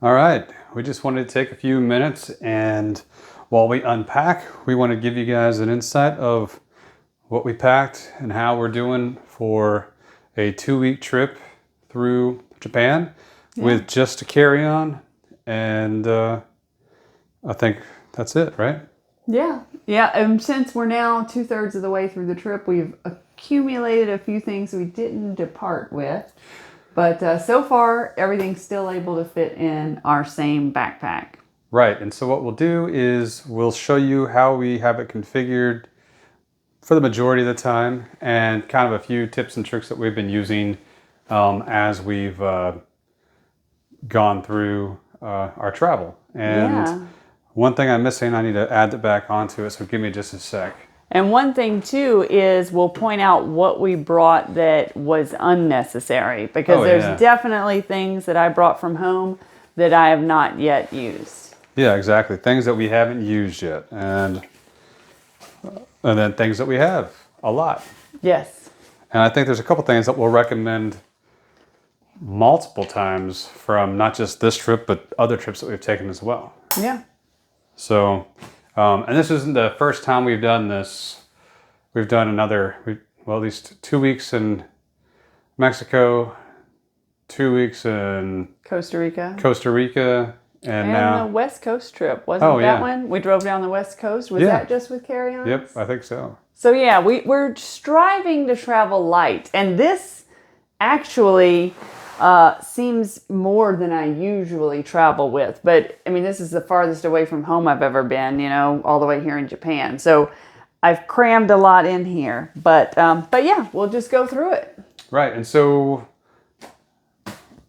All right, we just wanted to take a few minutes, and while we unpack, we want to give you guys an insight of what we packed and how we're doing for a 2-week trip through Japan with just a carry-on, and I think that's it, right? Yeah. Yeah. And since we're now 2/3 of the way through the trip, we've accumulated a few things we didn't depart with. But so far, everything's still able to fit in our same backpack. Right, and so what we'll do is we'll show you how we have it configured for the majority of the time, and kind of a few tips and tricks that we've been using as we've gone through our travel. And one thing I'm missing, I need to add that back onto it, so give me just a sec. And one thing too is we'll point out what we brought that was unnecessary, because there's definitely things that I brought from home that I have not yet used. Yeah, exactly. Things that we haven't used yet, and then things that we have a lot. Yes. And I think there's a couple things that we'll recommend multiple times from not just this trip, but other trips that we've taken as well. Yeah. So, and this isn't the first time we've done this. We've done at least 2 weeks in Mexico, 2 weeks in Costa Rica. And now the West Coast trip. Wasn't that one? We drove down the West Coast. Was that just with carry-ons? Yep, I think so. So yeah, we're striving to travel light. And this actually seems more than I usually travel with. But I mean, this is the farthest away from home I've ever been, all the way here in Japan. So I've crammed a lot in here. But yeah, we'll just go through it. Right, and so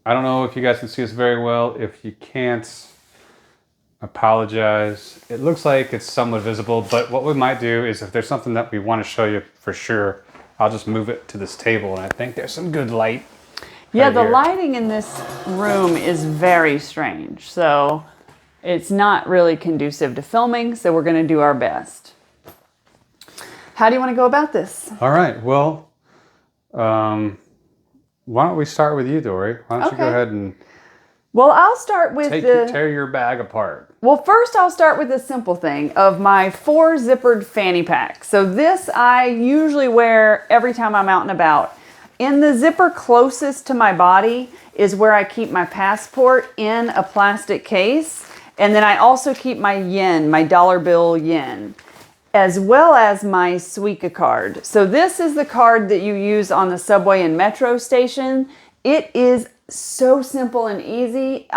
I don't know if you guys can see us very well. If you can't, apologize. It looks like it's somewhat visible, but what we might do is if there's something that we want to show you for sure, I'll just move it to this table, and I think there's some good light. Yeah, right the here. lighting in this room is very strange, so it's not really conducive to filming, so we're going to do our best. How do you want to go about this? All right, well, why don't we start with you, Dory? Why don't you go ahead and Well, I'll start with tear your bag apart. Well, first I'll start with the simple thing of my 4 zippered fanny pack. So this I usually wear every time I'm out and about. In the zipper closest to my body is where I keep my passport in a plastic case. And then I also keep my yen, my dollar bill yen, as well as my Suica card. So this is the card that you use on the subway and metro station. It is so simple and easy.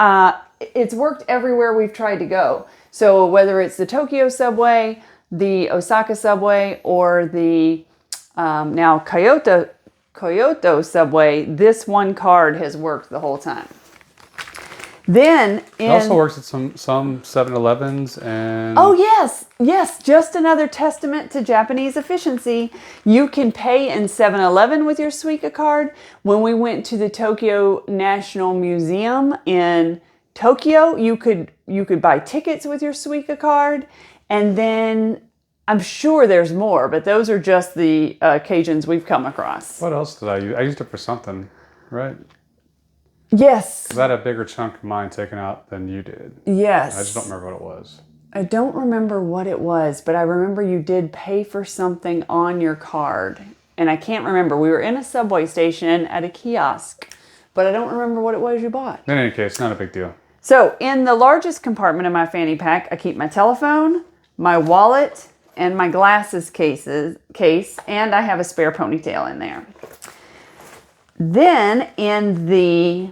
It's worked everywhere we've tried to go. So whether it's the Tokyo subway, the Osaka subway, or the now Kyoto subway, this one card has worked the whole time. Then it also works at some 7-Elevens and... Oh, yes. Just another testament to Japanese efficiency. You can pay in 7-Eleven with your Suica card. When we went to the Tokyo National Museum in Tokyo, you could buy tickets with your Suica card. And then I'm sure there's more, but those are just the occasions we've come across. What else did I use? I used it for something, right? Yes. I had a bigger chunk of mine taken out than you did. Yes. I just don't remember what it was. I don't remember what it was, but I remember you did pay for something on your card. And I can't remember. We were in a subway station at a kiosk, but I don't remember what it was you bought. In any case, not a big deal. So in the largest compartment of my fanny pack, I keep my telephone, my wallet, and my glasses case, and I have a spare ponytail in there. Then in the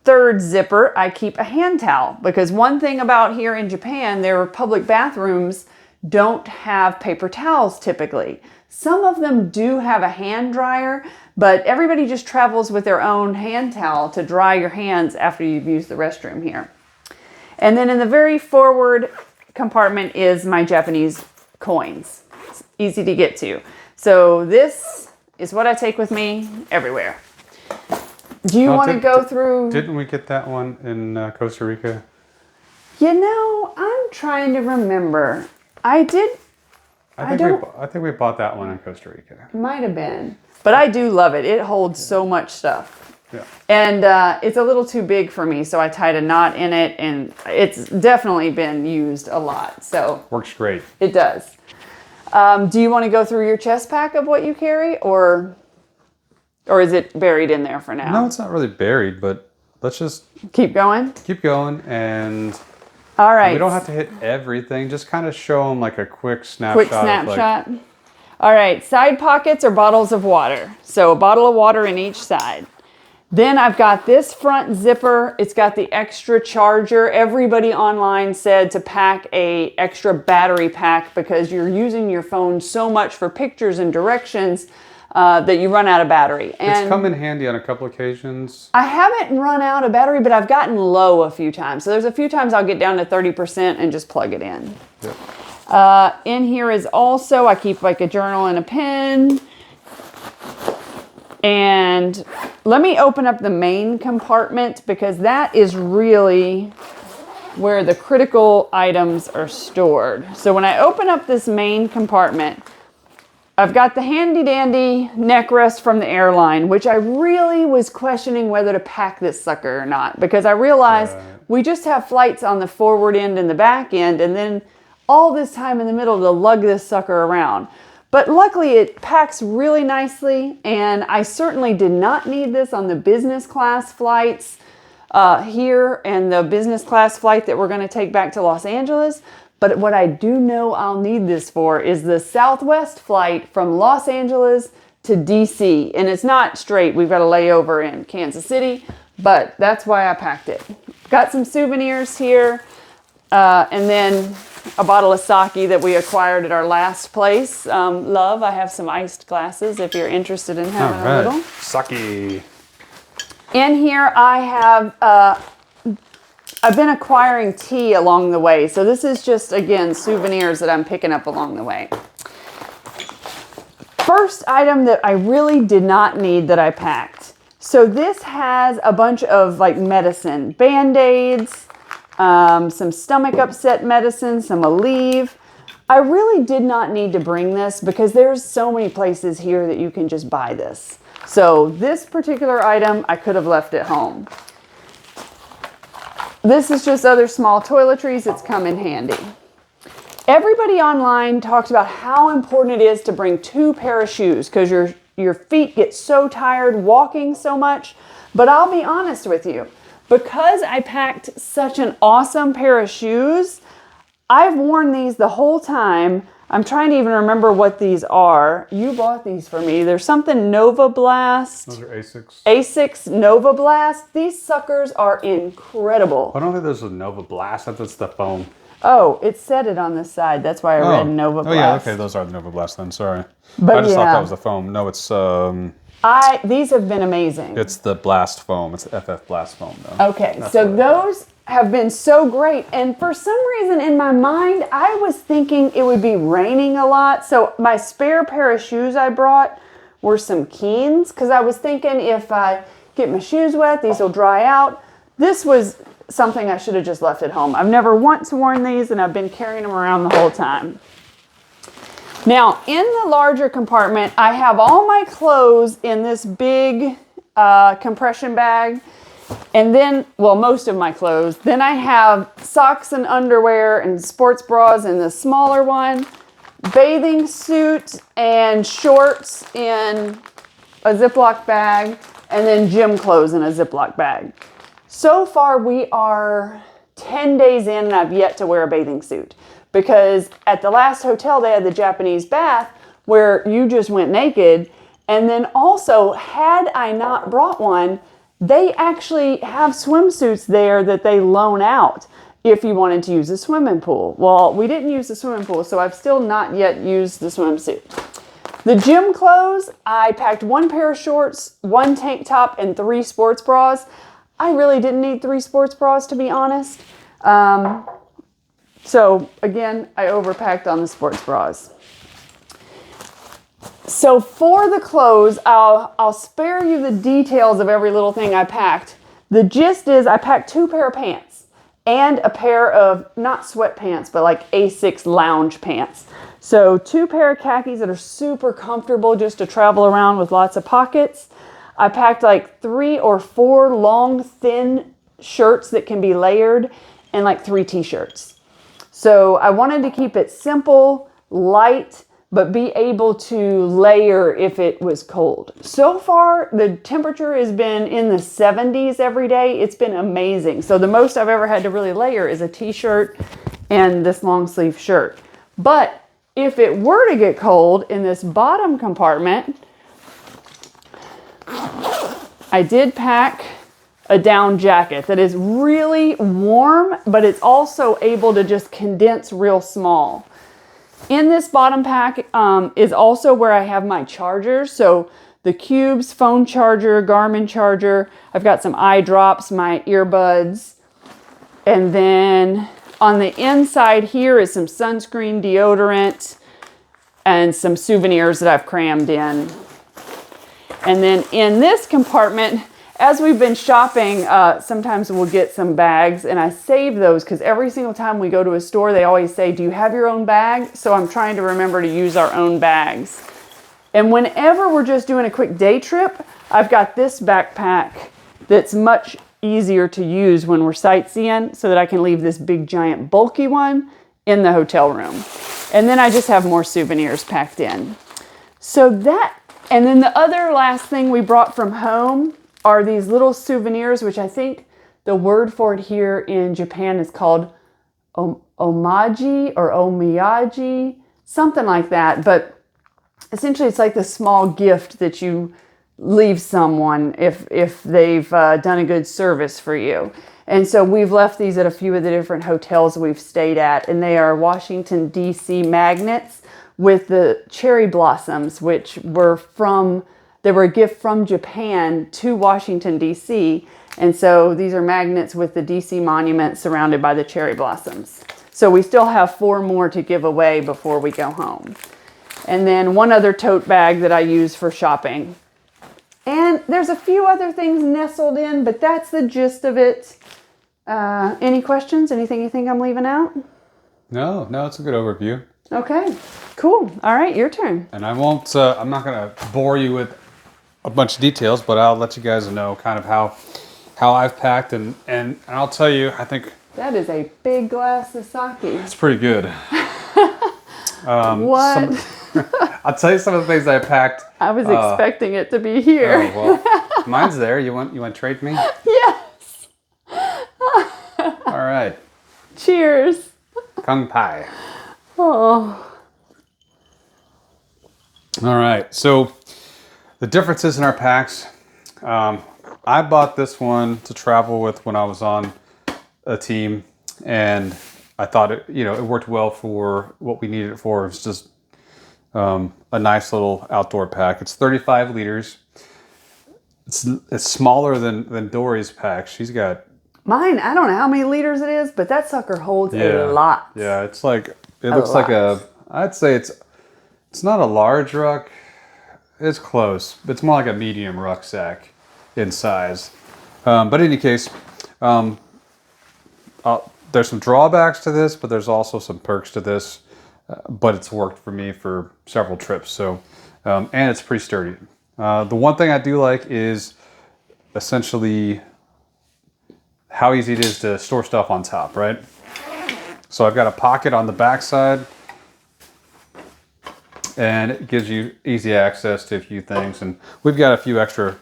3rd zipper, I keep a hand towel, because one thing about here in Japan, their public bathrooms don't have paper towels typically. Some of them do have a hand dryer, but everybody just travels with their own hand towel to dry your hands after you've used the restroom here. And then in the very forward compartment is my Japanese coins. It's easy to get to. So this is what I take with me everywhere. Do you want to go through... Didn't we get that one in Costa Rica? I'm trying to remember. I did... I think we bought that one in Costa Rica. Might have been. But I do love it. It holds so much stuff. Yeah. And it's a little too big for me, so I tied a knot in it, and it's definitely been used a lot. So Works great. it does. Do you want to go through your chest pack of what you carry, or is it buried in there for now? No, it's not really buried, but let's just Keep going. keep going. And All right. we don't have to hit everything. Just kind of show them like a quick snapshot. Quick snapshot. All right, side pockets are bottles of water. So a bottle of water in each side. Then I've got this front zipper. It's got the extra charger. Everybody online said to pack a extra battery pack because you're using your phone so much for pictures and directions that you run out of battery. And It's come in handy on a couple occasions. I haven't run out of battery, but I've gotten low a few times. So there's a few times I'll get down to 30% and just plug it in. Yep. In here is also, I keep like a journal and a pen. And let me open up the main compartment because that is really where the critical items are stored. So when I open up this main compartment, I've got the handy dandy neck rest from the airline, which I really was questioning whether to pack this sucker or not because I realized we just have flights on the forward end and the back end, and then all this time in the middle to lug this sucker around. But luckily it packs really nicely, and I certainly did not need this on the business class flights here and the business class flight that we're going to take back to Los Angeles. But what I do know I'll need this for is the Southwest flight from Los Angeles to DC. And it's not straight. We've got a layover in Kansas City, but that's why I packed it. Got some souvenirs here, and then a bottle of sake that we acquired at our last place. Love, I have some iced glasses if you're interested in having a little. Sake. In here I have, I've been acquiring tea along the way. So this is just, again, souvenirs that I'm picking up along the way. First item that I really did not need that I packed. So this has a bunch of like medicine, Band-Aids, some stomach upset medicine, some Aleve. I really did not need to bring this because there's so many places here that you can just buy this. So this particular item I could have left at home. This is just other small toiletries. It's come in handy. Everybody online talks about how important it is to bring 2 pair of shoes because your feet get so tired walking so much. But I'll be honest with you, because I packed such an awesome pair of shoes, I've worn these the whole time. I'm trying to even remember what these are. You bought these for me. There's something Nova Blast. Those are Asics. Asics Nova Blast. These suckers are incredible. I don't think those are Nova Blast. That's the foam. Oh, it said it on the side. That's why I read Nova Blast. Oh yeah, okay. Those are the Nova Blast then. Sorry. But I just thought yeah. that was the foam. No, it's These have been amazing. it's the Blast foam. It's the FF Blast foam though. Okay, so those have been so great. And for some reason in my mind, I was thinking it would be raining a lot. So my spare pair of shoes I brought were some Keens because I was thinking if I get my shoes wet, these will dry out. This was something I should have just left at home. I've never once worn these and I've been carrying them around the whole time. Now, in the larger compartment, I have all my clothes in this big compression bag. And then, well, most of my clothes. Then I have socks and underwear and sports bras in the smaller one, bathing suit and shorts in a Ziploc bag, and then gym clothes in a Ziploc bag. So far, we are 10 days in and I've yet to wear a bathing suit because at the last hotel, they had the Japanese bath where you just went naked. And then also, had I not brought one, they actually have swimsuits there that they loan out if you wanted to use a swimming pool. Well, we didn't use the swimming pool, so I've still not yet used the swimsuit. The gym clothes, I packed 1 pair of shorts, 1 tank top, and 3 sports bras. I really didn't need 3 sports bras, to be honest. So again, I overpacked on the sports bras. So for the clothes, I'll spare you the details of every little thing I packed. The gist is I packed 2 pair of pants and a pair of, not sweatpants, but like Asics lounge pants. So 2 pair of khakis that are super comfortable just to travel around with lots of pockets. I packed like 3 or 4 long, thin shirts that can be layered and like 3 t-shirts. So I wanted to keep it simple, light, but be able to layer if it was cold. So far, the temperature has been in the 70s every day. It's been amazing. So the most I've ever had to really layer is a t-shirt and this long sleeve shirt. But if it were to get cold in this bottom compartment, I did pack a down jacket that is really warm, but it's also able to just condense real small. In this bottom pack is also where I have my chargers. So the Cubes phone charger, Garmin charger. I've got some eye drops, my earbuds. And then on the inside here is some sunscreen, deodorant, and some souvenirs that I've crammed in. And then in this compartment, as we've been shopping, sometimes we'll get some bags, and I save those because every single time we go to a store, they always say, do you have your own bag? So I'm trying to remember to use our own bags. And whenever we're just doing a quick day trip, I've got this backpack that's much easier to use when we're sightseeing so that I can leave this big, giant, bulky one in the hotel room. And then I just have more souvenirs packed in. So that, and then the other last thing we brought from home are these little souvenirs, which I think the word for it here in Japan is called omaji or omiyagi, something like that. But essentially it's like the small gift that you leave someone if they've done a good service for you. And so we've left these at a few of the different hotels we've stayed at, and they are Washington, D.C. magnets with the cherry blossoms, which were they were a gift from Japan to Washington, D.C. And so these are magnets with the D.C. monument surrounded by the cherry blossoms. So we still have 4 more to give away before we go home. And then one other tote bag that I use for shopping. And there's a few other things nestled in, but that's the gist of it. Any questions? Anything you think I'm leaving out? No, it's a good overview. Okay, cool. All right, your turn. And I'm not going to bore you with a bunch of details, but I'll let you guys know kind of how I've packed. And I'll tell you, I think that is a big glass of sake. it's pretty good. What? I'll tell you some of the things I packed. I was expecting it to be here. Oh, well, mine's there. You want to trade me? Yes. All right. Cheers. Kung Pai. Oh. All right. So the differences in our packs. I bought this one to travel with when I was on a team, and I thought it worked well for what we needed it for. It's just a nice little outdoor pack. It's 35 liters. It's smaller than Dory's pack. She's got mine. I don't know how many liters it is, but that sucker holds a lot. Yeah, it looks like I'd say it's not a large ruck. It's close. It's more like a medium rucksack in size. But in any case, there's some drawbacks to this, but there's also some perks to this. But it's worked for me for several trips. So, and it's pretty sturdy. The one thing I do like is essentially how easy it is to store stuff on top, right? So I've got a pocket on the back side, and it gives you easy access to a few things. And we've got a few extra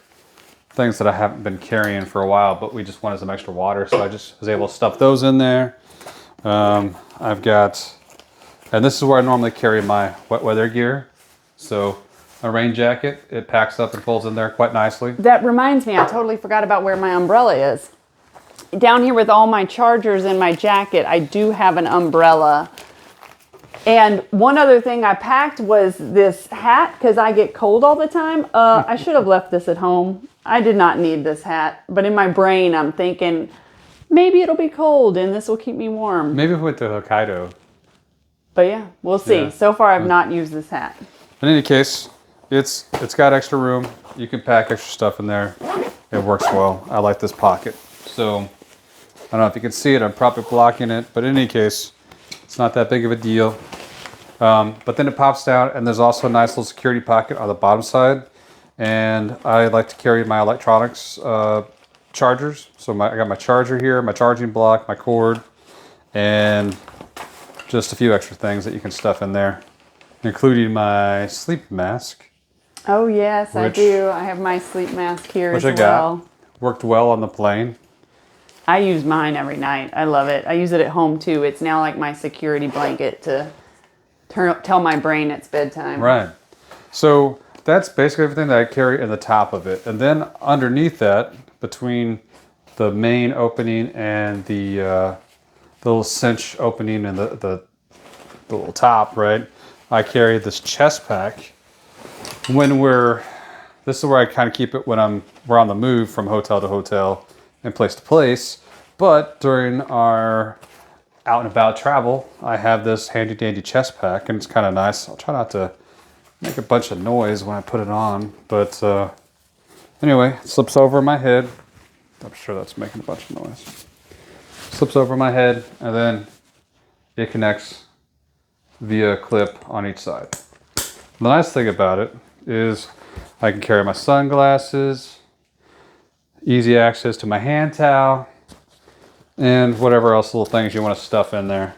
things that I haven't been carrying for a while, but we just wanted some extra water, so I just was able to stuff those in there. I've got, and this is where I normally carry my wet weather gear. So a rain jacket, it packs up and folds in there quite nicely. That reminds me, I totally forgot about where my umbrella is. Down here with all my chargers and my jacket, I do have an umbrella. And one other thing I packed was this hat because I get cold all the time. I should have left this at home. I did not need this hat, but in my brain I'm thinking maybe it'll be cold and this will keep me warm. Maybe if we went to Hokkaido. But yeah, we'll see. Yeah. So far I've not used this hat. In any case, it's got extra room. You can pack extra stuff in there. It works well. I like this pocket. So I don't know if you can see it. I'm probably blocking it, but in any case, it's not that big of a deal. But then it pops down, and there's also a nice little security pocket on the bottom side. and I like to carry my electronics chargers. So I got my charger here, my charging block, my cord, and just a few extra things that you can stuff in there, including my sleep mask. Oh yes, I do. I have my sleep mask here as Which I well. got. Worked well on the plane. I use mine every night. I love it. I use it at home too. It's now like my security blanket to tell my brain it's bedtime. Right. So that's basically everything that I carry in the top of it. And then underneath that, between the main opening and the little cinch opening and the little top, right, I carry this chest pack. This is where I kind of keep it when we're on the move from hotel to hotel and place to place. But during our out and about travel, I have this handy dandy chest pack, and it's kind of nice. I'll try not to make a bunch of noise when I put it on, but anyway, it slips over my head. I'm sure that's making a bunch of noise. Slips over my head, and then it connects via a clip on each side. The nice thing about it is I can carry my sunglasses, easy access to my hand towel, and whatever else little things you want to stuff in there.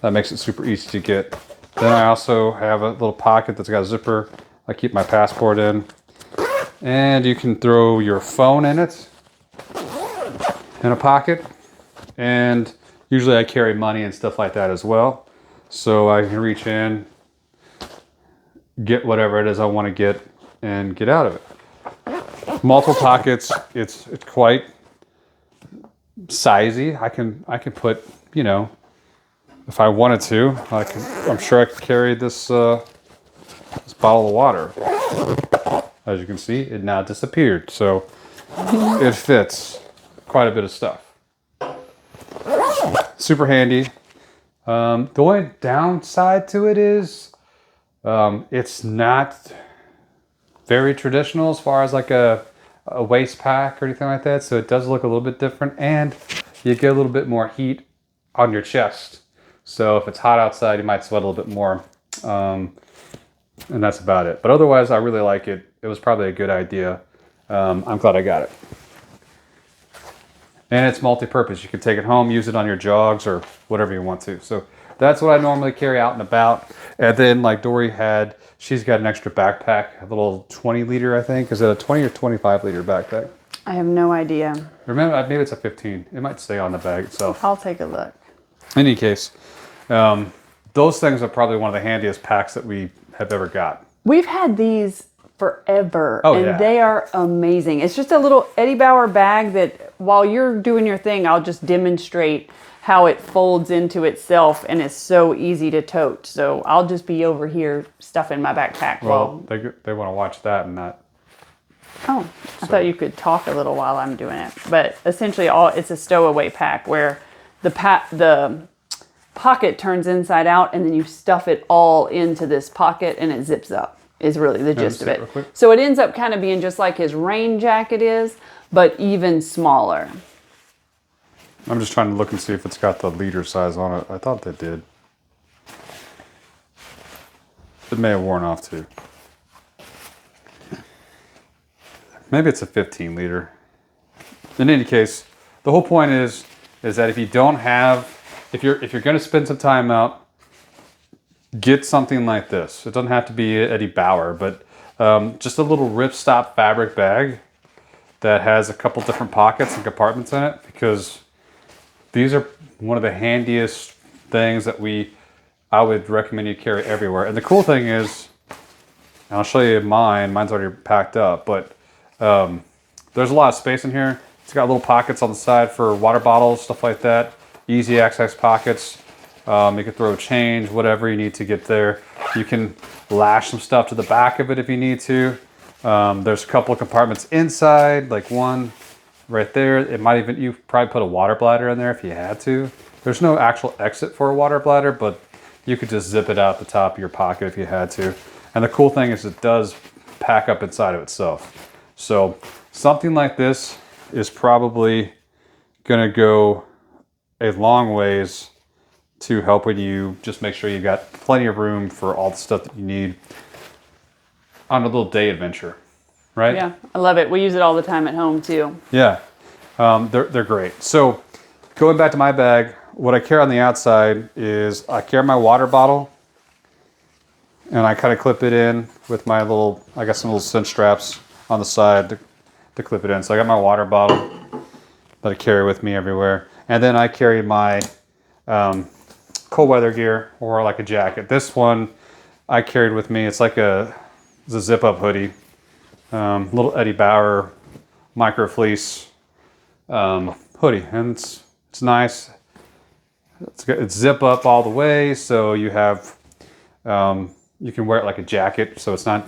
That makes it super easy to get. Then I also have a little pocket that's got a zipper. I keep my passport in. And you can throw your phone in it, in a pocket. And usually I carry money and stuff like that as well. So I can reach in, get whatever it is I want to get, and get out of it. Multiple pockets. It's quite sizey. I can put, if I wanted to, I'm sure I could carry this bottle of water. As you can see, it now disappeared. So it fits quite a bit of stuff. Super handy. The only downside to it is it's not very traditional as far as like a waist pack or anything like that. So it does look a little bit different, and you get a little bit more heat on your chest. So if it's hot outside, you might sweat a little bit more. And that's about it. But otherwise, I really like it. It was probably a good idea. I'm glad I got it. And it's multi-purpose. You can take it home, use it on your jogs or whatever you want to. So that's what I normally carry out and about. And then like Dory she's got an extra backpack, a little 20 liter, I think. Is it a 20 or 25 liter backpack? I have no idea. Remember, maybe it's a 15. It might say on the bag itself. I'll take a look. In any case, those things are probably one of the handiest packs that we have ever got. We've had these forever, and yeah. they are amazing. It's just a little Eddie Bauer bag that while you're doing your thing, I'll just demonstrate how it folds into itself, and it's so easy to tote. So I'll just be over here stuffing my backpack. Well, they want to watch that and not. Oh, I thought you could talk a little while I'm doing it. But essentially, it's a stowaway pack where the pocket turns inside out, and then you stuff it all into this pocket, and it zips up. Is really the gist of it. So it ends up kind of being just like his rain jacket is, but even smaller. I'm just trying to look and see if it's got the liter size on it. I thought they did. It may have worn off too. Maybe it's a 15 liter. In any case, the whole point is that if you don't have, if you're going to spend some time out, get something like this. It doesn't have to be Eddie Bauer, but just a little ripstop fabric bag that has a couple different pockets and compartments in it, because these are one of the handiest things that I would recommend you carry everywhere. And the cool thing is, and I'll show you mine. Mine's already packed up, but there's a lot of space in here. It's got little pockets on the side for water bottles, stuff like that. Easy access pockets. You can throw change, whatever you need to get there. You can lash some stuff to the back of it if you need to. There's a couple of compartments inside, like one right there. You probably put a water bladder in there if you had to. There's no actual exit for a water bladder, but you could just zip it out the top of your pocket if you had to. And the cool thing is it does pack up inside of itself. So something like this is probably gonna go a long ways to helping you just make sure you got plenty of room for all the stuff that you need on a little day adventure. right? Yeah, I love it. We use it all the time at home too. Yeah, they're great. So going back to my bag, what I carry on the outside is I carry my water bottle, and I kind of clip it in with my little, I got some little cinch straps on the side to clip it in. So I got my water bottle that I carry with me everywhere. And then I carry my cold weather gear or like a jacket. This one I carried with me. It's like it's a zip up hoodie. Little Eddie Bauer micro fleece hoodie. And it's nice. It's zip up all the way. So you have, you can wear it like a jacket. So it's not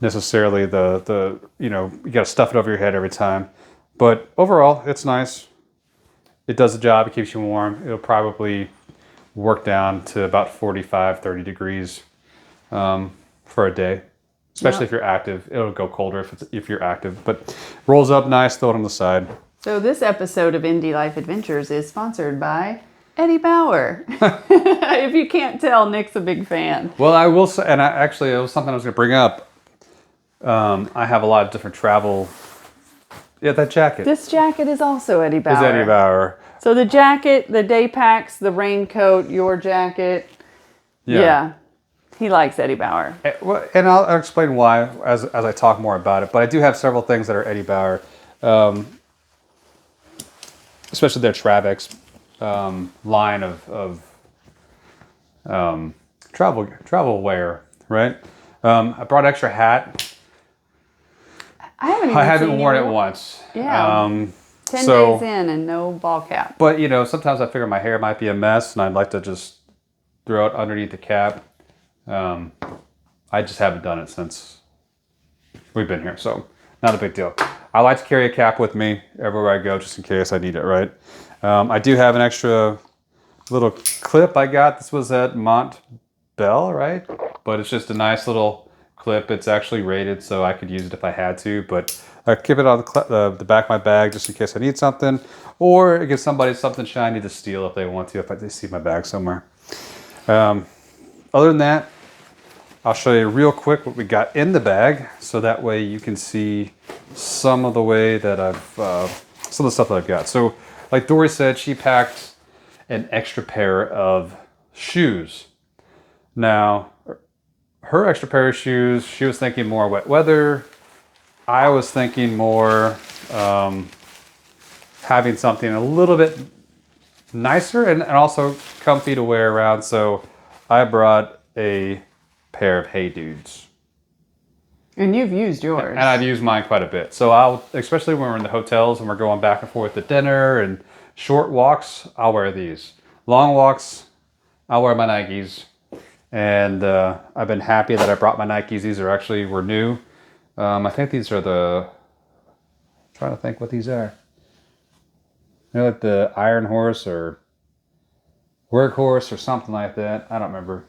necessarily you got to stuff it over your head every time. But overall, it's nice. It does the job. It keeps you warm. It'll probably work down to about 45, 30 degrees for a day. Especially if you're active. It'll go colder if you're active. But rolls up nice, throw it on the side. So this episode of Indie Life Adventures is sponsored by Eddie Bauer. If you can't tell, Nick's a big fan. Well, I will say, and it was something I was going to bring up. I have a lot of different travel. Yeah, that jacket. This jacket is also Eddie Bauer. Is Eddie Bauer. So the jacket, the day packs, the raincoat, your jacket. Yeah. He likes Eddie Bauer. And I'll explain why as I talk more about it. But I do have several things that are Eddie Bauer, especially their Travex line of travel wear. Right. I brought an extra hat. I haven't worn it once. Yeah. 10 days in and no ball cap. But sometimes I figure my hair might be a mess, and I'd like to just throw it underneath the cap. I just haven't done it since we've been here, so not a big deal. I like to carry a cap with me everywhere I go, just in case I need it, right? I do have an extra little clip I got. This was at Mont Bell, right? But it's just a nice little clip. It's actually rated, so I could use it if I had to, but I keep it on the back of my bag just in case I need something, or it gives somebody something shiny to steal if they want to, if they see my bag somewhere. Other than that, I'll show you real quick what we got in the bag, so that way you can see some of the way that some of the stuff that I've got. So, like Dory said, she packed an extra pair of shoes. Now, her extra pair of shoes, she was thinking more wet weather. I was thinking more having something a little bit nicer and also comfy to wear around. So I brought a pair of Hey Dudes. And you've used yours. And I've used mine quite a bit. So especially when we're in the hotels and we're going back and forth to dinner and short walks, I'll wear these. Long walks, I'll wear my Nikes. And I've been happy that I brought my Nikes. These were new. I think these are I'm trying to think what these are. They're like the Iron Horse or Workhorse or something like that. I don't remember.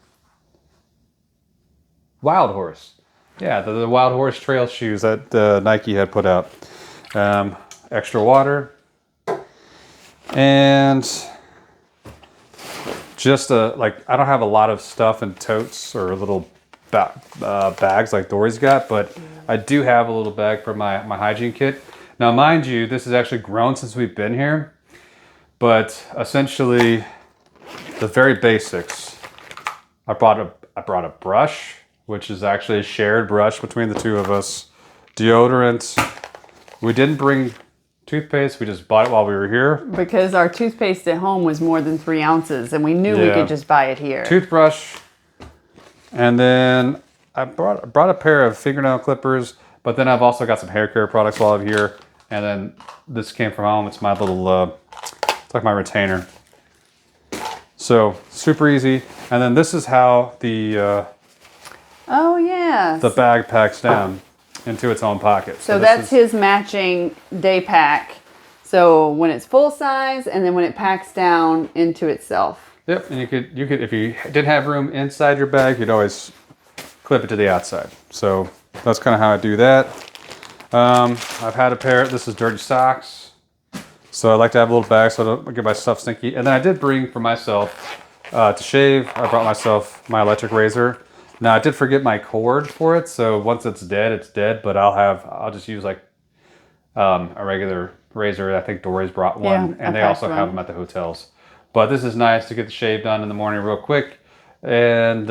Wild Horse. Yeah, the Wild Horse trail shoes that Nike had put out. Extra water. And just I don't have a lot of stuff in totes or little bags like Dory's got, but I do have a little bag for my hygiene kit. Now, mind you, this has actually grown since we've been here, but essentially the very basics. I brought a brush, which is actually a shared brush between the two of us. Deodorant. We didn't bring toothpaste. We just bought it while we were here. Because our toothpaste at home was more than 3 ounces, and we knew we could just buy it here. Toothbrush. And then I brought a pair of fingernail clippers, but then I've also got some hair care products while I'm here. And then this came from home. It's my little, it's like my retainer. So super easy. And then this is how the bag packs down into its own pocket. So that's his matching day pack. So when it's full size, and then when it packs down into itself. Yep, and you could if you didn't have room inside your bag, you'd always clip it to the outside. So that's kind of how I do that. I've had a pair. This is dirty socks. So I like to have a little bag so I don't get my stuff stinky. And then I did bring for myself to shave. I brought myself my electric razor. Now I did forget my cord for it, so once it's dead, but I'll just use like a regular razor. I think Dory's brought one, Yeah, and they also have them at the hotels. But this is nice to get the shave done in the morning real quick, and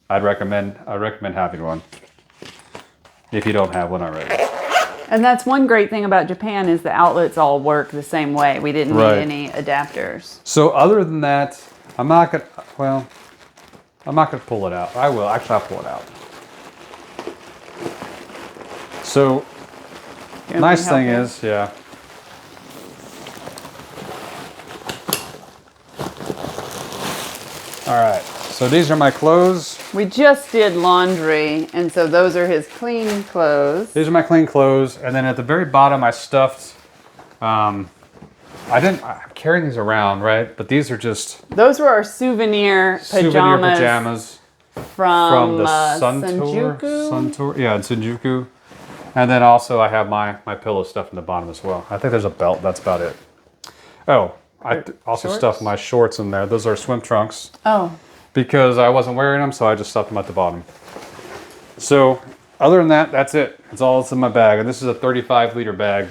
I'd recommend having one if you don't have one already. And that's one great thing about Japan is the outlets all work the same way. We didn't need any adapters. So other than that, I'm not gonna pull it out. I will. Actually, I'll pull it out. So, nice thing is, yeah. All right. So these are my clothes. We just did laundry, and so those are his clean clothes. These are my clean clothes, and then at the very bottom, I stuffed. I'm carrying these around, right? But these are just those were our souvenir pajamas. From the Shinjuku? Suntour, yeah, in Shinjuku. And then also I have my pillow stuff in the bottom as well. I think there's a belt. That's about it. Oh, I also stuffed my shorts in there. Those are swim trunks. Oh. Because I wasn't wearing them, so I just stuffed them at the bottom. So other than that, that's it. That's all that's in my bag. And this is a 35-liter bag.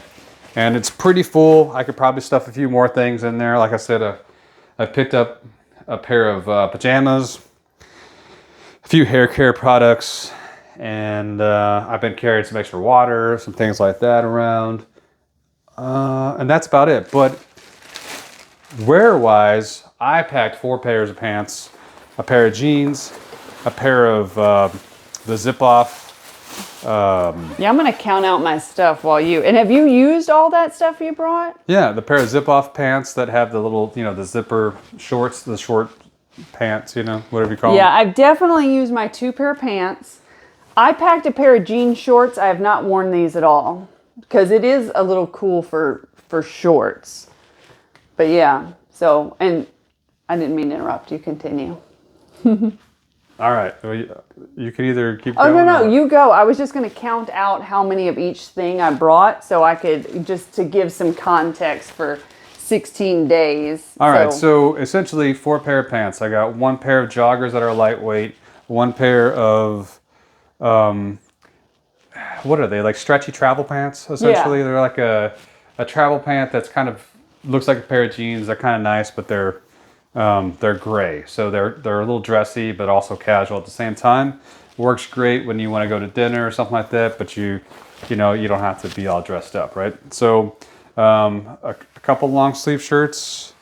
And it's pretty full. I could probably stuff a few more things in there. Like I said, I picked up a pair of pajamas, a few hair care products, and I've been carrying some extra water, some things like that around. And that's about it. But wear-wise, I packed 4 pairs of pants, a pair of jeans, a pair of the zip-off. Yeah, I'm going to count out my stuff while you... And have you used all that stuff you brought? Yeah, the pair of zip-off pants that have the little, the zipper shorts, the short pants, whatever you call them. Yeah, I've definitely used my 2 pair of pants. I packed a pair of jean shorts. I have not worn these at all because it is a little cool for shorts. But yeah, so, and I didn't mean to interrupt. You continue. All right. Well, you can either keep going. Oh, no, you go. I was just going to count out how many of each thing I brought so I could, just to give some context for 16 days. All right. So essentially 4 pair of pants. I got 1 pair of joggers that are lightweight, 1 pair of, what are they? Like stretchy travel pants, essentially. Yeah. They're like a travel pant that's kind of looks like a pair of jeans. They're kind of nice, but they're gray, so they're a little dressy, but also casual at the same time. Works great when you want to go to dinner or something like that, but you don't have to be all dressed up, right? So a couple long sleeve shirts.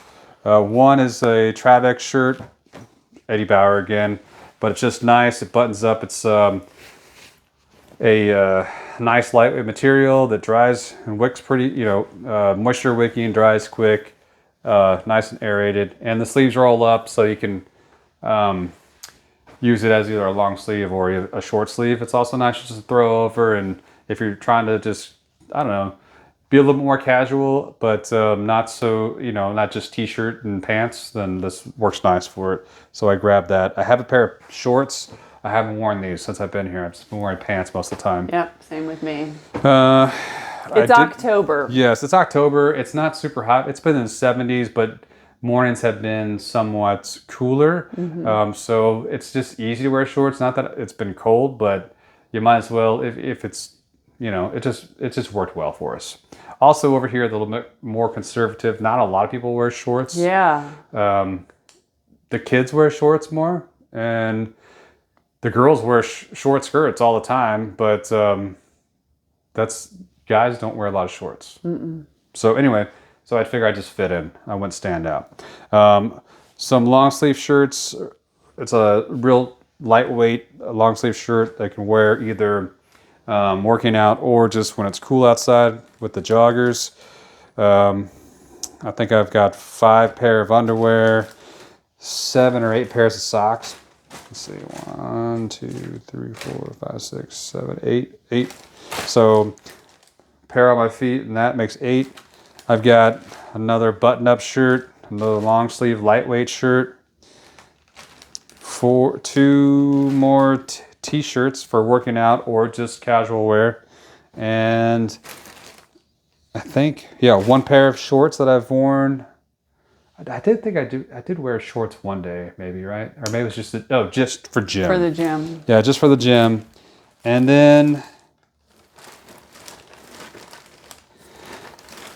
One is a Travex shirt, Eddie Bauer again, but it's just nice. It buttons up. It's a nice lightweight material that dries and wicks pretty, moisture wicking, dries quick. Nice and aerated, and the sleeves roll up so you can use it as either a long sleeve or a short sleeve. It's also nice just to throw over, and if you're trying to just, I don't know, be a little bit more casual, but not so, not just t-shirt and pants, then this works nice for it. So I grabbed that. I have a pair of shorts. I haven't worn these since I've been here. I've just been wearing pants most of the time. Yep, same with me. It's October. Yes, it's October. It's not super hot. It's been in the 70s, but mornings have been somewhat cooler. Mm-hmm. So it's just easy to wear shorts. Not that it's been cold, but you might as well if it's, it just worked well for us. Also over here, a little bit more conservative. Not a lot of people wear shorts. Yeah. The kids wear shorts more, and the girls wear short skirts all the time, but guys don't wear a lot of shorts. Mm-mm. So anyway, I'd figure I'd just fit in. I wouldn't stand out. Some long sleeve shirts. It's a real lightweight long sleeve shirt that I can wear either working out or just when it's cool outside with the joggers. I think I've got 5 pair of underwear, 7 or 8 pairs of socks. Let's see, 1, 2, 3, 4, 5, 6, 7, 8. So pair on my feet, and that makes 8. I've got another button-up shirt, another long sleeve lightweight shirt, 2 more t-shirts for working out or just casual wear, and I think 1 pair of shorts that I've worn. I did think I did wear shorts one day, maybe, right? Or maybe it was just for gym. For the gym. Yeah, just for the gym. And then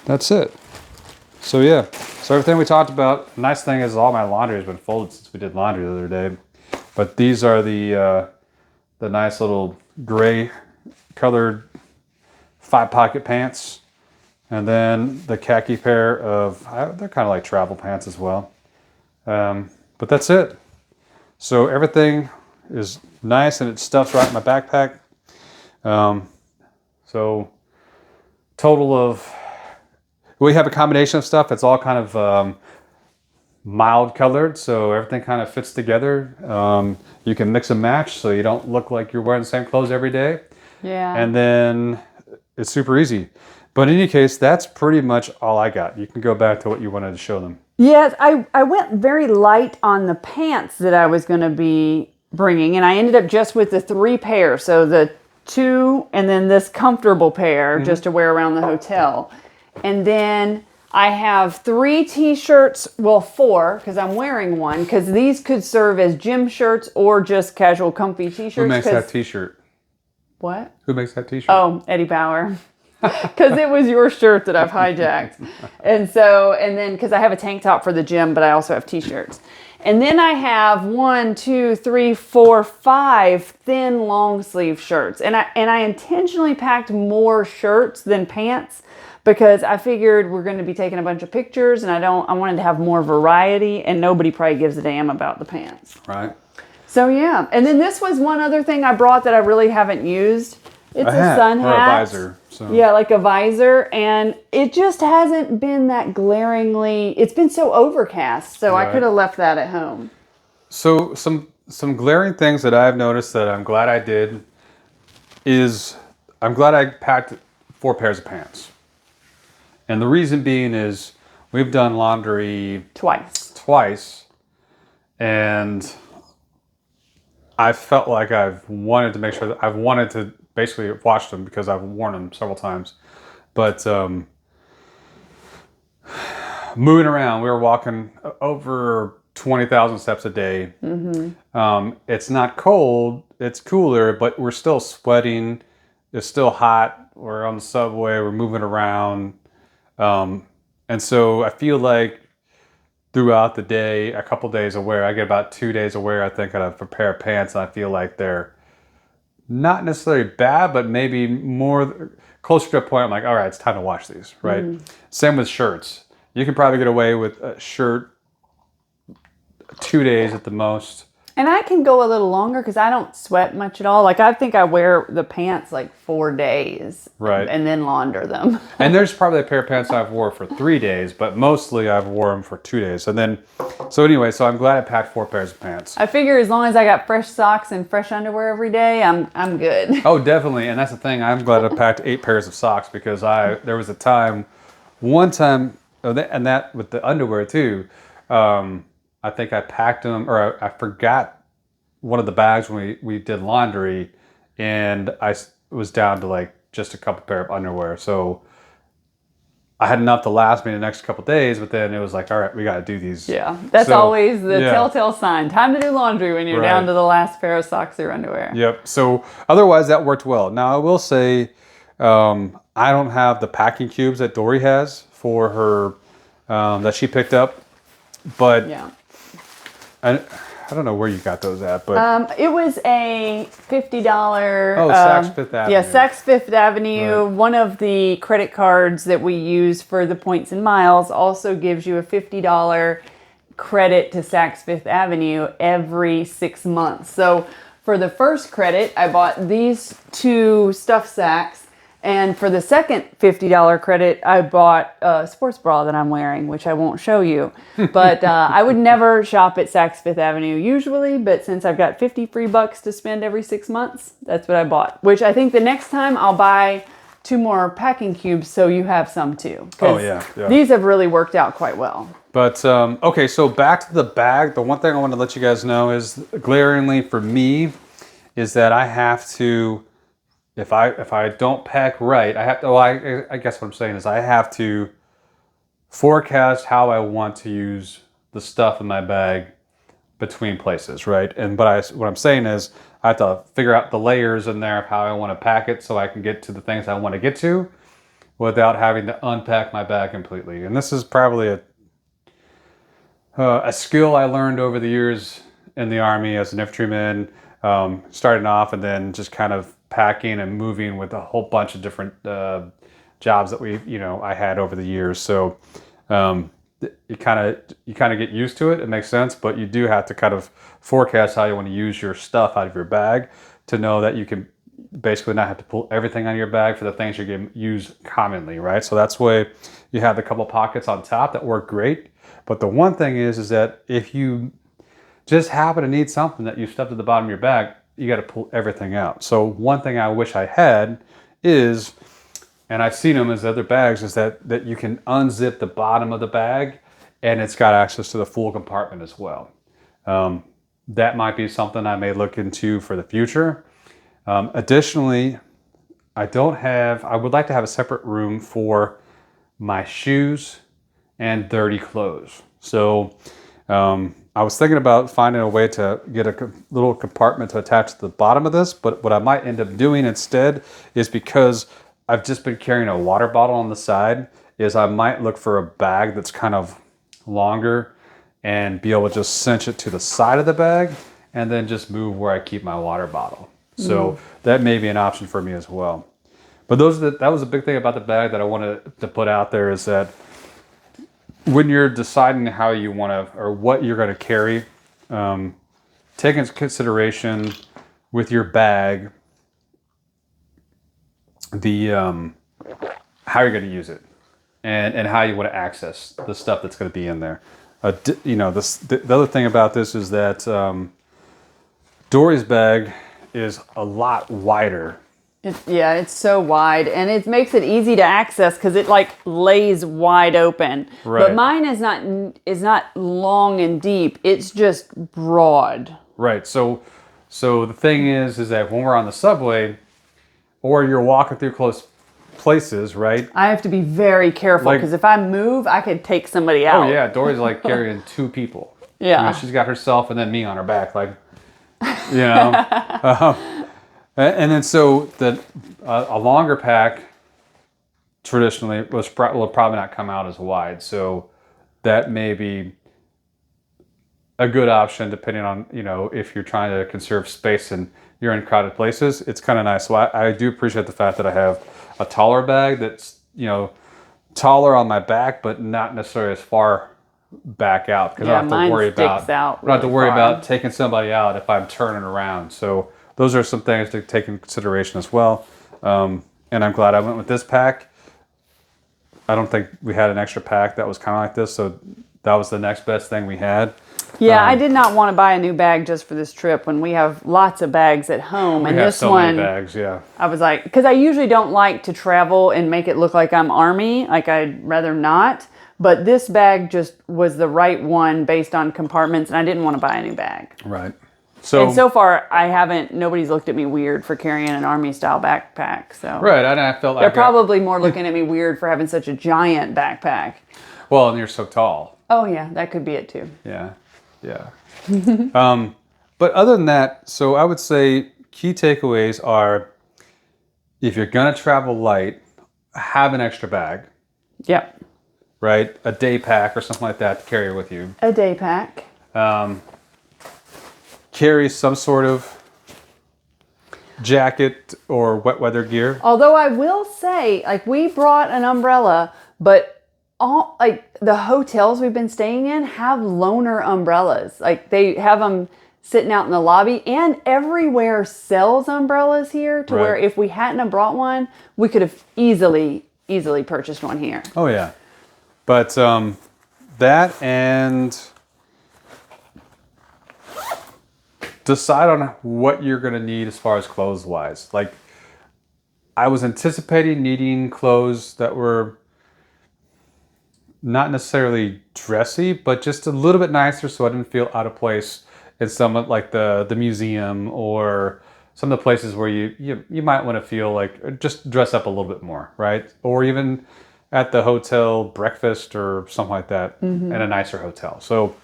that's it. So yeah, so everything we talked about. Nice thing is all my laundry has been folded since we did laundry the other day. But these are the nice little gray colored 5-pocket pants. And then the khaki pair of, they're kind of like travel pants as well. But that's it. So everything is nice and it stuffs right in my backpack. So total of, we have a combination of stuff. It's all kind of mild colored, so everything kind of fits together. You can mix and match so you don't look like you're wearing the same clothes every day. Yeah. And then it's super easy. But in any case, that's pretty much all I got. You can go back to what you wanted to show them. Yes, I went very light on the pants that I was going to be bringing, and I ended up just with the 3 pairs. So the 2 and then this comfortable pair just to wear around the hotel. And then I have 3 t-shirts, well 4, because I'm wearing one, because these could serve as gym shirts or just casual comfy t-shirts. Who makes that t-shirt? What? Who makes that t-shirt? Oh, Eddie Bauer. Because it was your shirt that I've hijacked. And then because I have a tank top for the gym, but I also have t-shirts. And then I have 1, 2, 3, 4, 5 thin long sleeve shirts. And I intentionally packed more shirts than pants because I figured we're going to be taking a bunch of pictures and I wanted to have more variety, and nobody probably gives a damn about the pants. Right. So yeah. And then this was one other thing I brought that I really haven't used. It's a sun hat. Or a visor. So. Yeah, like a visor. And it just hasn't been that glaringly, it's been so overcast. So Right. I could have left that at home. So some glaring things that I've noticed that I'm glad I did is I'm glad I packed 4 pairs of pants. And the reason being is we've done laundry twice, and I felt like I've wanted to make sure that I've wanted to basically wash them because I've worn them several times. But moving around, we were walking over 20,000 steps a day. It's not cold, it's cooler, but we're still sweating. It's still hot. We're on the subway, we're moving around. And so I feel like throughout the day, a couple days of wear, I get about 2 days of wear, I think, out of a pair of pants. And I feel like they're not necessarily bad, but maybe more closer to a point. I'm like, all right, it's time to wash these, right? Same with shirts. You can probably get away with a shirt 2 days at the most. And I can go a little longer because I don't sweat much at all. Like, I think I wear the pants like 4 days. Right. And then launder them. And there's probably a pair of pants I've wore for 3 days, but mostly I've worn them for 2 days. And then, so anyway, so I'm glad I packed 4 pairs of pants. I figure as long as I got fresh socks and fresh underwear every day, I'm good. Oh, definitely. And that's the thing. I'm glad I packed 8 pairs of socks because there was a time, one time, and that with the underwear too, I think I packed them, or I forgot one of the bags when we did laundry, and I was down to like just a couple pair of underwear. So I had enough to last me the next couple days, but then it was like, all right, we got to do these. Yeah, that's always the telltale sign. Time to do laundry when you're down to the last pair of socks or underwear. Yep. So otherwise, that worked well. Now I will say, I don't have the packing cubes that Dory has for her that she picked up, but yeah. I don't know where you got those at, but it was a $50. Oh, Saks Fifth Avenue. Yeah, Saks Fifth Avenue. Right. One of the credit cards that we use for the points and miles also gives you a $50 credit to Saks Fifth Avenue every 6 months. So for the first credit, I bought these 2 stuffed sacks. And for the second $50 credit, I bought a sports bra that I'm wearing, which I won't show you. But I would never shop at Saks Fifth Avenue usually, but since I've got 50 free bucks to spend every 6 months, that's what I bought. Which I think the next time I'll buy 2 more packing cubes so you have some too. Oh, yeah. These have really worked out quite well. But, okay, so back to the bag. The one thing I want to let you guys know is, glaringly for me, is that I have to... If I don't pack right, I have to. Well, I guess what I'm saying is I have to forecast how I want to use the stuff in my bag between places, right? And what I'm saying is I have to figure out the layers in there of how I want to pack it so I can get to the things I want to get to without having to unpack my bag completely. And this is probably a skill I learned over the years in the Army as an infantryman, starting off and then just kind of packing and moving with a whole bunch of different jobs that I had over the years. So you kind of get used to it. It makes sense, but you do have to kind of forecast how you want to use your stuff out of your bag to know that you can basically not have to pull everything out of your bag for the things you're going to use commonly, right? So that's why you have the couple pockets on top that work great. But the one thing is that if you just happen to need something that you stuffed at the bottom of your bag, you got to pull everything out. So one thing I wish I had is, and I've seen them as other bags, is that you can unzip the bottom of the bag and it's got access to the full compartment as well. That might be something I may look into for the future. Additionally, I would like to have a separate room for my shoes and dirty clothes. So I was thinking about finding a way to get a little compartment to attach to the bottom of this, but what I might end up doing instead is, because I've just been carrying a water bottle on the side, is I might look for a bag that's kind of longer and be able to just cinch it to the side of the bag and then just move where I keep my water bottle. So that may be an option for me as well. But that was a big thing about the bag that I wanted to put out there, is that when you're deciding how you want to, or what you're going to carry, take into consideration with your bag the how you're going to use it and how you want to access the stuff that's going to be in there. The other thing about this is that Dory's bag is a lot wider. It's so wide, and it makes it easy to access because it like lays wide open. Right. But mine is not long and deep. It's just broad. Right. So the thing is that when we're on the subway or you're walking through close places, right? I have to be very careful because if I move, I could take somebody out. Oh yeah, Dory's like carrying two people. Yeah. She's got herself and then me on her back, like, and then so a longer pack traditionally will probably not come out as wide. So that may be a good option depending on, if you're trying to conserve space and you're in crowded places. It's kind of nice. So I do appreciate the fact that I have a taller bag that's, taller on my back, but not necessarily as far back out, because I don't have to worry about taking somebody out if I'm turning around. So those are some things to take into consideration as well. And I'm glad I went with this pack. I don't think we had an extra pack that was kind of like this, so that was the next best thing we had. Yeah, I did not want to buy a new bag just for this trip when we have lots of bags at home. And this one, many bags, yeah. I was like, because I usually don't like to travel and make it look like I'm Army. Like, I'd rather not. But this bag just was the right one based on compartments, and I didn't want to buy a new bag. Right. And so far, nobody's looked at me weird for carrying an Army-style backpack. So right, and I felt like they're probably more looking at me weird for having such a giant backpack. Well, and you're so tall. Oh yeah, that could be it too. Yeah. But other than that, so I would say key takeaways are, if you're gonna travel light, have an extra bag. Yep. Right, a day pack or something like that to carry with you. A day pack. Carry some sort of jacket or wet weather gear. Although I will say, like, we brought an umbrella, but all the hotels we've been staying in have loaner umbrellas. Like, they have them sitting out in the lobby, and everywhere sells umbrellas here to where if we hadn't have brought one, we could have easily purchased one here. Oh yeah, but that, and decide on what you're going to need as far as clothes wise. Like, I was anticipating needing clothes that were not necessarily dressy, but just a little bit nicer, so I didn't feel out of place in some of like the museum or some of the places where you might want to feel like just dress up a little bit more, right? Or even at the hotel breakfast or something like that in a nicer hotel. So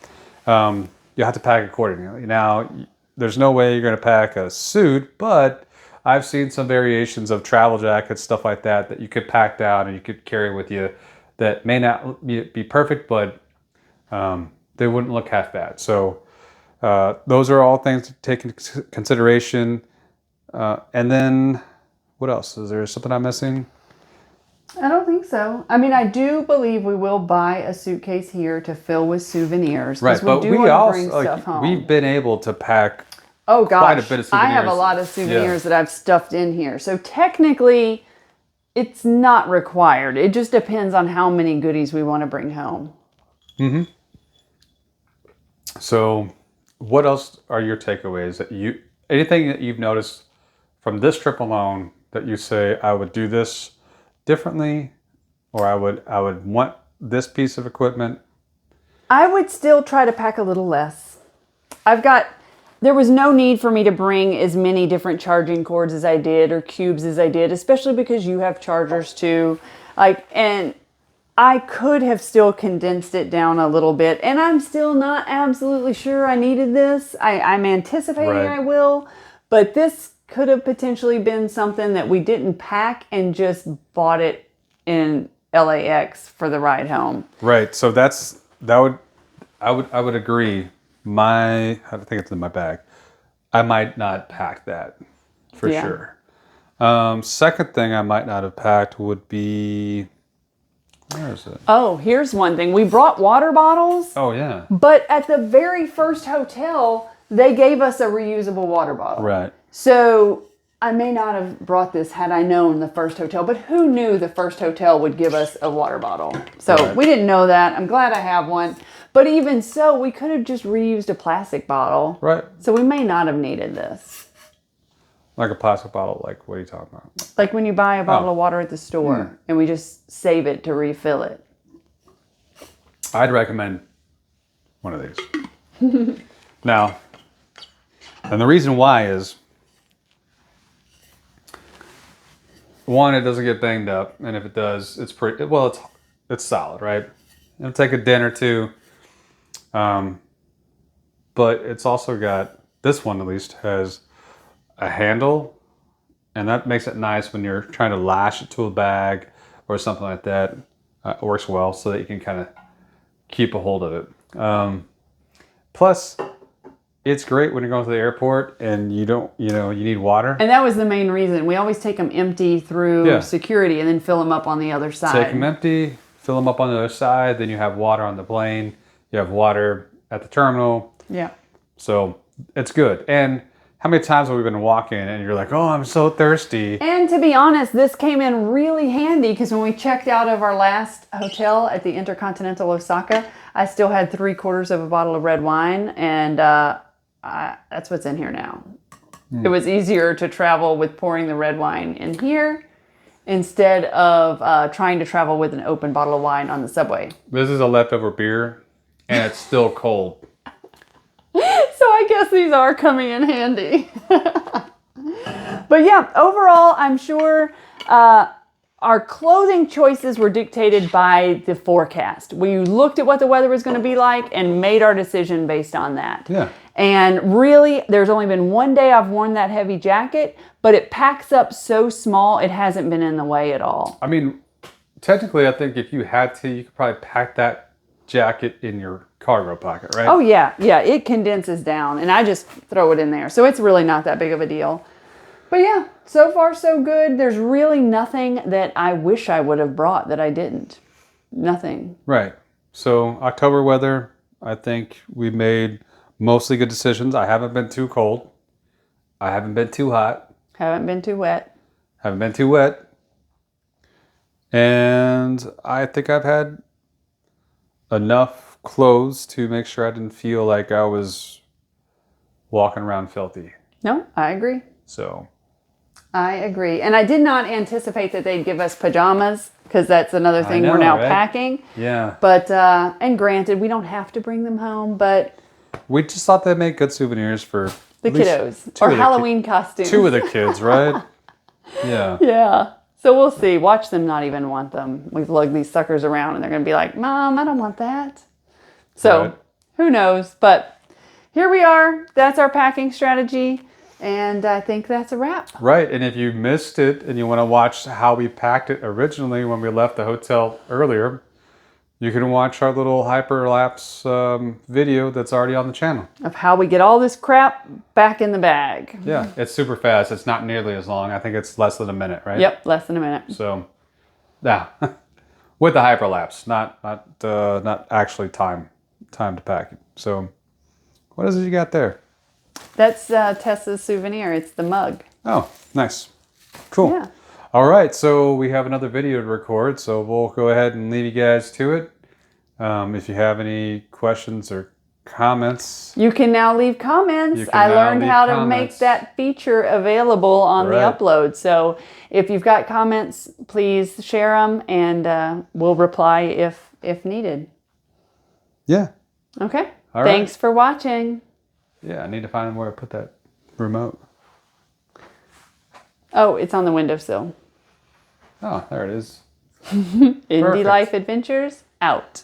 you have to pack accordingly. Now, there's no way you're going to pack a suit, but I've seen some variations of travel jackets, stuff like that you could pack down and you could carry with you that may not be perfect, but they wouldn't look half bad. So those are all things to take into consideration. And then what else? Is there something I'm missing? I don't think so. I mean, I do believe we will buy a suitcase here to fill with souvenirs. Right, but do we want to also bring stuff home. we've been able to pack Oh gosh, quite a bit of souvenirs. I have a lot of souvenirs that I've stuffed in here. So technically, it's not required. It just depends on how many goodies we want to bring home. Mm-hmm. So, what else are your takeaways anything that you've noticed from this trip alone that you say I would do this differently, or I would want this piece of equipment? I would still try to pack a little less. There was no need for me to bring as many different charging cords as I did or cubes as I did, especially because you have chargers too. And I could have still condensed it down a little bit, and I'm still not absolutely sure I needed this. I'm anticipating I will, but this could have potentially been something that we didn't pack and just bought it in LAX for the ride home. Right. So I would agree. I think it's in my bag. I might not pack that for sure. Second thing I might not have packed would be, where is it? Oh, here's one thing. We brought water bottles. Oh yeah. But at the very first hotel, they gave us a reusable water bottle. Right. So I may not have brought this had I known the first hotel, but who knew the first hotel would give us a water bottle? So we didn't know that. I'm glad I have one. But even so, we could have just reused a plastic bottle. Right. So we may not have needed this. Like a plastic bottle, like what are you talking about? Like when you buy a bottle of water at the store and we just save it to refill it. I'd recommend one of these. Now, and the reason why is, one, it doesn't get banged up, and if it does, it's it's solid, right? It'll take a dent or two. But it's also got, this one at least has a handle, and that makes it nice when you're trying to lash it to a bag or something like that. It works well so that you can kind of keep a hold of it. Plus, it's great when you're going to the airport and you need water. And that was the main reason. We always take them empty through security and then fill them up on the other side. Take them empty, fill them up on the other side, then you have water on the plane, you have water at the terminal. Yeah. So it's good. And how many times have we been walking and you're like, oh, I'm so thirsty. And to be honest, this came in really handy because when we checked out of our last hotel at the Intercontinental Osaka, I still had 3/4 of a bottle of red wine, and that's what's in here now. It was easier to travel with pouring the red wine in here instead of trying to travel with an open bottle of wine on the subway. This is a leftover beer, and it's still cold. So I guess these are coming in handy. But yeah, overall, I'm sure our clothing choices were dictated by the forecast. We looked at what the weather was going to be like and made our decision based on that. Yeah. And really, there's only been one day I've worn that heavy jacket, but it packs up so small, it hasn't been in the way at all. I mean, technically, I think if you had to, you could probably pack that jacket in your cargo pocket, right? Oh, yeah. Yeah, it condenses down, and I just throw it in there. So it's really not that big of a deal. But yeah, so far so good. There's really nothing that I wish I would have brought that I didn't. Nothing. Right. So October weather, I think we made mostly good decisions. I haven't been too cold. I haven't been too hot. Haven't been too wet. Haven't been too wet. And I think I've had enough clothes to make sure I didn't feel like I was walking around filthy. No, I agree. So I agree. And I did not anticipate that they'd give us pajamas, because that's another thing we're now packing. Yeah. But, and granted, we don't have to bring them home, but we just thought they'd make good souvenirs for the kiddos. Or Halloween costumes. 2 of the kids, right? Yeah. Yeah. So we'll see. Watch them not even want them. We've lugged these suckers around and they're going to be like, Mom, I don't want that. So Right. who knows? But here we are. That's our packing strategy. And I think that's a wrap. Right. And if you missed it and you want to watch how we packed it originally when we left the hotel earlier, you can watch our little hyperlapse video that's already on the channel. Of how we get all this crap back in the bag. Yeah, it's super fast. It's not nearly as long. I think it's less than a minute, right? Yep, less than a minute. So, yeah, with the hyperlapse, not actually time to pack it. So, what is it you got there? That's Tessa's souvenir. It's the mug. Oh, nice, cool. Yeah. All right, so we have another video to record, so we'll go ahead and leave you guys to it. If you have any questions or comments, You can now leave comments. You can I now learned leave how to comments. make that feature available on Right. the upload. So if you've got comments, please share them and we'll reply if needed. yeah, Okay. All right. Thanks for watching. yeah, I need to find where I put that remote. Oh, it's on the windowsill. Oh, there it is. Indie Perfect. Life Adventures out.